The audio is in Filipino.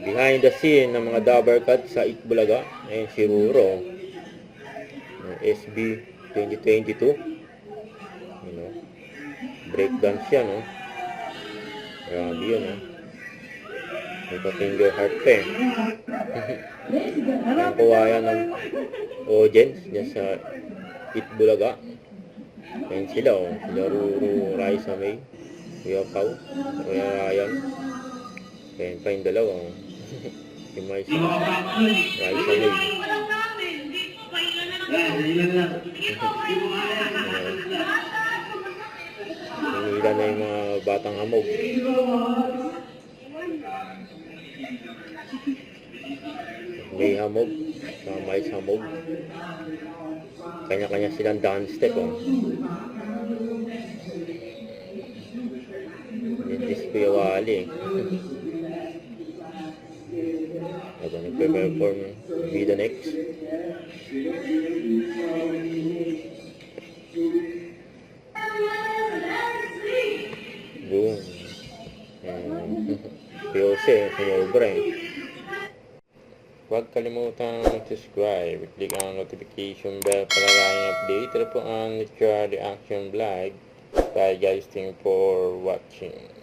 Behind the scene ng mga Dabber Cats sa Itbulaga. Ayan si Ruro. SB 2022. Breakdance yan, no? Grabe yun, no? May pa-finger heart pa eh. Ang kawayan ng audience dyan sa Itbulaga. Ayan sila, oh. Sila Ruro, Raisa May, Kuya Pao, Kuya Ryan. Ayan pa yung dalawa, oh. Si Maisa, Raisa May. Nanila na yung mga batang hamog. May hamog, sa mais hamog. Kanya-kanya silang dance step, oh. Hindi si Kuya Wally, habang nagpe-perform Be The Next. Boom. Piyose, sumobra eh. Huwag kalimutang subscribe, click ang notification bell para laging update. Ito po ang Charlie Action Vlog. Bye guys, thank you for watching.